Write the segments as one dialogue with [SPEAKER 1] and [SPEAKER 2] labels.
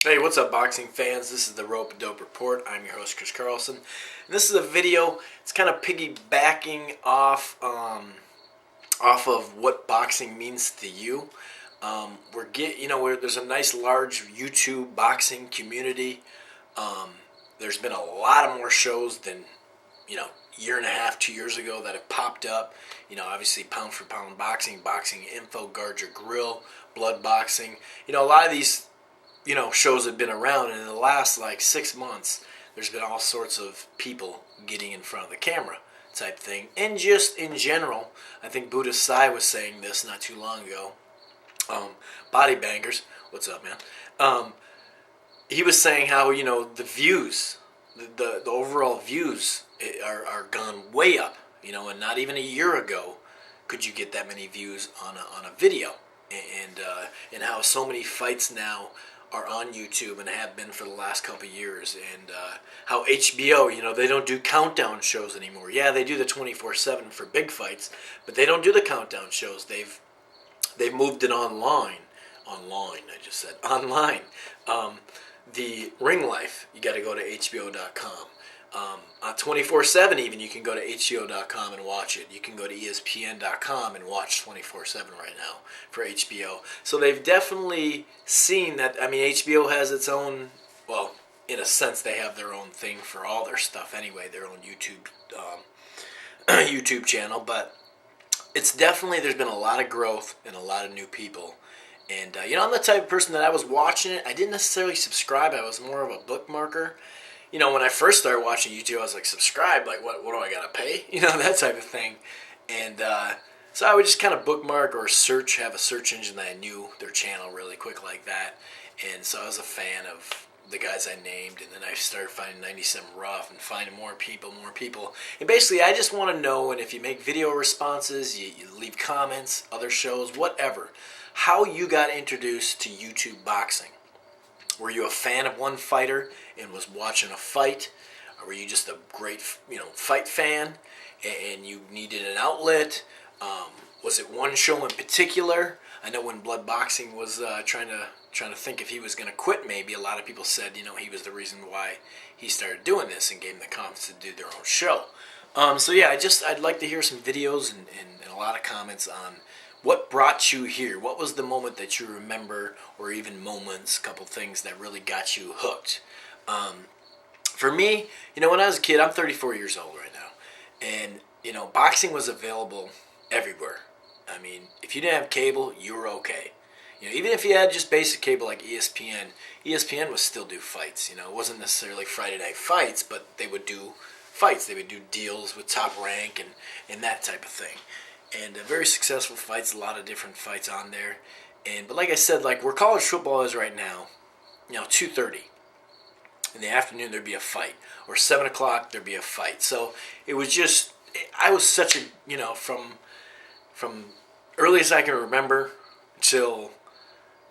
[SPEAKER 1] Hey, what's up, boxing fans? This is the Rope and Dope Report. I'm your host, Chris Carlson. And this is a video. It's kind of piggybacking off of what boxing means to you. There's a nice large YouTube boxing community. There's been a lot of more shows than year and a half, 2 years ago that have popped up. Obviously pound for pound boxing, boxing info, guard your grill, blood boxing. A lot of these shows have been around, and in the last 6 months, there's been all sorts of people getting in front of the camera type thing. And just in general, I think Buddha Sai was saying this not too long ago. Body bangers, what's up, man? He was saying how the views, the overall views are gone way up. And not even a year ago could you get that many views on a video, and how so many fights now are on YouTube and have been for the last couple of years, and how HBO, they don't do countdown shows anymore. Yeah, they do the 24/7 for big fights, but they don't do the countdown shows. They've moved it online. The Ring Life, you got to go to HBO.com. 24/7 even, you can go to HBO.com and watch it. You can go to ESPN.com and watch 24/7 right now for HBO. So they've definitely seen that. I mean, HBO has its own, well, in a sense they have their own thing for all their stuff anyway, their own YouTube channel. But it's definitely, there's been a lot of growth and a lot of new people. And I'm the type of person that I was watching it, I didn't necessarily subscribe. I was more of a bookmarker. When I first started watching YouTube, I was like, subscribe? Like, what do I got to pay? That type of thing. And so I would just kind of bookmark or have a search engine that I knew their channel really quick like that. And so I was a fan of the guys I named. And then I started finding 97 Rough and finding more people. And basically, I just want to know, and if you make video responses, you leave comments, other shows, whatever, how you got introduced to YouTube boxing. Were you a fan of one fighter and was watching a fight? Or were you just a great, fight fan and you needed an outlet? Was it one show in particular? I know when Blood Boxing was trying to think if he was going to quit, maybe a lot of people said, he was the reason why he started doing this and gave them the confidence to do their own show. So yeah, I'd like to hear some videos and a lot of comments on what brought you here. What was the moment that you remember, or even moments, a couple things that really got you hooked? For me, when I was a kid, I'm 34 years old right now, and boxing was available everywhere. I mean, if you didn't have cable, you were okay. Even if you had just basic cable like ESPN would still do fights. It wasn't necessarily Friday night fights, but they would do fights. They would do deals with Top Rank and that type of thing. And very successful fights, a lot of different fights on there. But like I said, where college football is right now, 2:30 in the afternoon there'd be a fight, or 7 o'clock there'd be a fight. So it was just, I was such a, from earliest I can remember till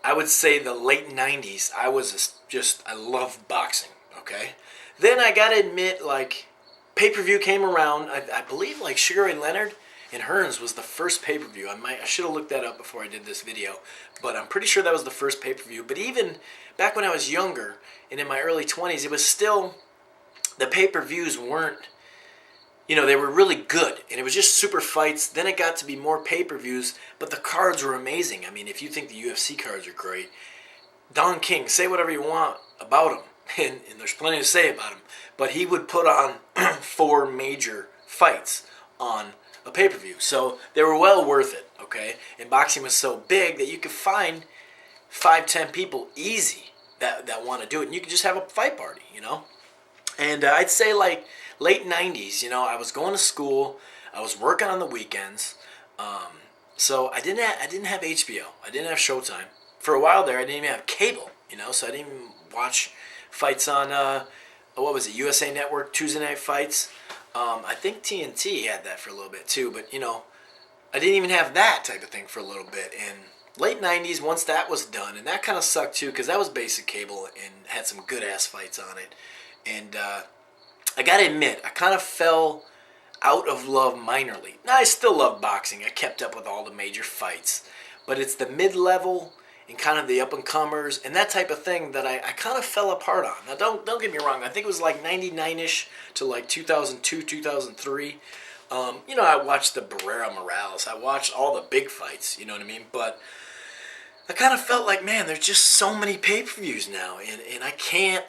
[SPEAKER 1] I would say the late 90s, I loved boxing, okay? Then I gotta admit, pay-per-view came around. I believe Sugar Ray Leonard and Hearns was the first pay-per-view. I should have looked that up before I did this video, but I'm pretty sure that was the first pay-per-view. But even back when I was younger and in my early 20s, it was still, the pay-per-views weren't, they were really good, and it was just super fights. Then it got to be more pay-per-views, but the cards were amazing. I mean, if you think the UFC cards are great, Don King, say whatever you want about him, and there's plenty to say about him, but he would put on 4 major fights on a pay-per-view, so they were well worth it, okay? And boxing was so big that you could find 5-10 people easy that want to do it, and you could just have a fight party, And I'd say late 90s, I was going to school, I was working on the weekends, so I didn't have HBO, I didn't have Showtime. For a while there, I didn't even have cable, so I didn't even watch fights on USA Network, Tuesday Night Fights. I think TNT had that for a little bit too, but I didn't even have that type of thing for a little bit. And late 90s, once that was done, and that kind of sucked too, because that was basic cable and had some good ass fights on it. And I gotta admit, I kind of fell out of love minorly. Now, I still love boxing. I kept up with all the major fights, but it's the mid-level and kind of the up-and-comers and that type of thing that I kind of fell apart on. Now, don't get me wrong. I think it was like 99-ish to like 2002, 2003. I watched the Barrera Morales. I watched all the big fights, you know what I mean? But I kind of felt like, man, there's just so many pay-per-views now, and I can't,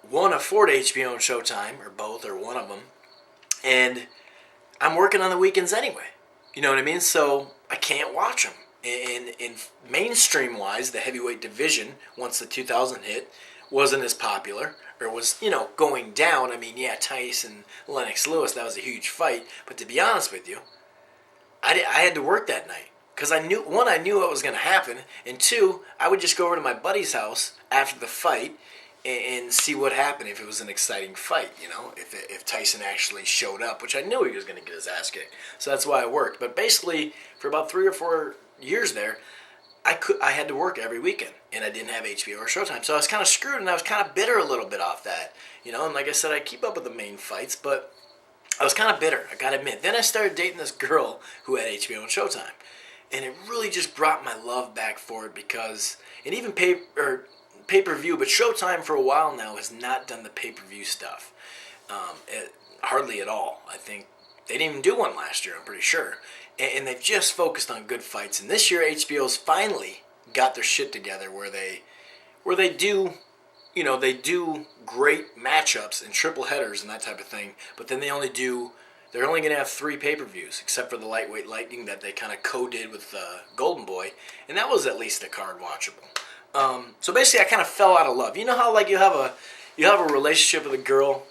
[SPEAKER 1] one, afford HBO and Showtime, or both, or one of them, and I'm working on the weekends anyway. You know what I mean? So I can't watch them. And mainstream-wise, the heavyweight division, once the 2000 hit, wasn't as popular, or was, going down. I mean, yeah, Tyson, Lennox Lewis, that was a huge fight. But to be honest with you, I had to work that night. Because I knew what was going to happen, and two, I would just go over to my buddy's house after the fight and see what happened if it was an exciting fight, if Tyson actually showed up, which I knew he was going to get his ass kicked. So that's why I worked. But basically, for about 3 or 4 years there, I had to work every weekend, and I didn't have HBO or Showtime. So I was kind of screwed, and I was kind of bitter a little bit off that, and like I said, I keep up with the main fights, but I was kind of bitter, I got to admit. Then I started dating this girl who had HBO and Showtime, and it really just brought my love back for it because, and even pay-per-view, but Showtime for a while now has not done the pay-per-view stuff. Hardly at all. I think they didn't even do one last year, I'm pretty sure. And they've just focused on good fights. And this year HBO's finally got their shit together where they do, they do great matchups and triple headers and that type of thing, but then they're only going to have 3 pay-per-views, except for the Lightweight Lightning that they kind of co-did with Golden Boy, and that was at least a card watchable. So basically, I kind of fell out of love. You know how like you have a relationship with a girl,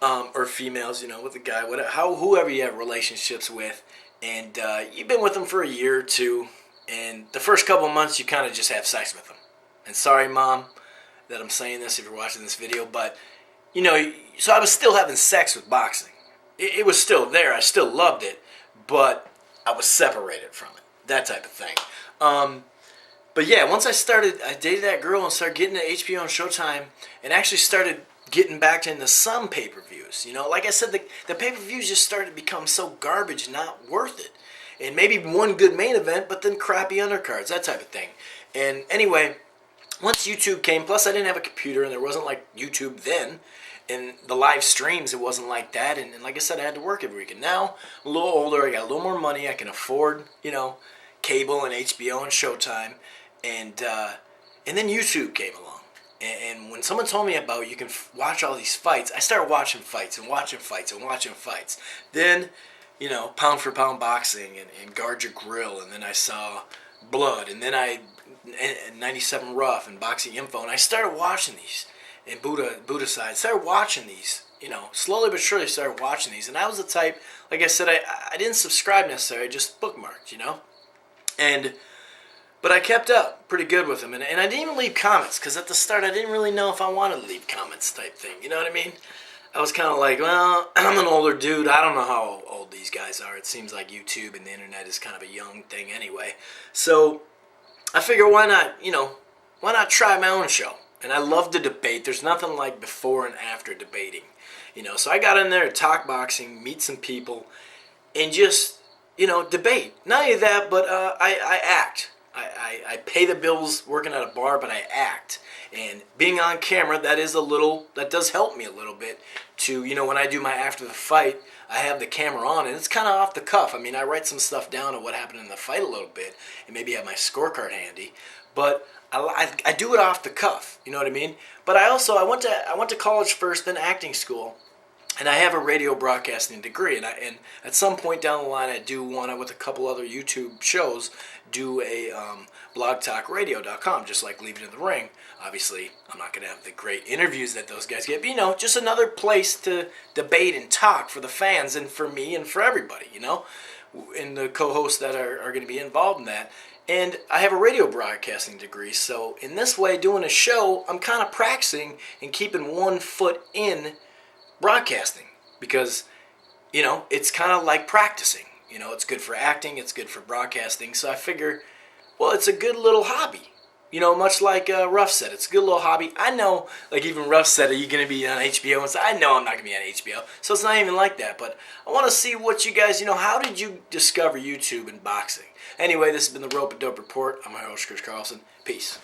[SPEAKER 1] or females, with a guy, whoever you have relationships with, and you've been with them for a year or two, and the first couple of months you kind of just have sex with them. And sorry, Mom, that I'm saying this if you're watching this video, but so I was still having sex with boxing. It was still there. I still loved it, but I was separated from it. That type of thing. But yeah, once I dated that girl and started getting to HBO and Showtime, and actually started getting back into some pay-per-views. Like I said, the pay-per-views just started to become so garbage, not worth it. And maybe one good main event, but then crappy undercards, that type of thing. And anyway, once YouTube came, plus I didn't have a computer, and there wasn't like YouTube then, and the live streams, it wasn't like that. And like I said, I had to work every week. And now, I'm a little older, I got a little more money, I can afford, cable and HBO and Showtime. And then YouTube came along. And when someone told me about you can watch all these fights, I started watching fights and watching fights and watching fights. Then, Pound for Pound Boxing and Guard Your Grill, and then I saw Blood, and then 97 Rough and Boxing Info, and I started watching these. And Buddha Side, started watching these. Slowly but surely started watching these. And I was the type, like I said, I didn't subscribe necessarily, I just bookmarked, But I kept up pretty good with them, and I didn't even leave comments, because at the start I didn't really know if I wanted to leave comments type thing, you know what I mean? I was kind of like, well, I'm an older dude, I don't know how old these guys are. It seems like YouTube and the internet is kind of a young thing anyway. So I figure why not try my own show? And I love to debate. There's nothing like before and after debating, So I got in there to talk boxing, meet some people, and just, debate. Not only that, but I act. I pay the bills working at a bar, but I act. And being on camera, that does help me a little bit to, when I do my after the fight, I have the camera on, and it's kind of off the cuff. I mean, I write some stuff down of what happened in the fight a little bit, and maybe have my scorecard handy, but I do it off the cuff, you know what I mean? But I went to college first, then acting school, and I have a radio broadcasting degree, and at some point down the line, I do want to, with a couple other YouTube shows, do a blogtalkradio.com, just like Leave It in the Ring. Obviously, I'm not going to have the great interviews that those guys get, but, just another place to debate and talk for the fans and for me and for everybody, and the co-hosts that are going to be involved in that. And I have a radio broadcasting degree, so in this way, doing a show, I'm kind of practicing and keeping one foot in broadcasting, because it's kind of like practicing. It's good for acting, it's good for broadcasting, so I figure, well, it's a good little hobby. You know, much like Ruff said, it's a good little hobby. I know, like even Ruff said, are you going to be on HBO? And so I know I'm not going to be on HBO, so it's not even like that. But I want to see what you guys, how did you discover YouTube and boxing? Anyway, this has been the Rope A Dope Report. I'm my host, Chris Carlson. Peace.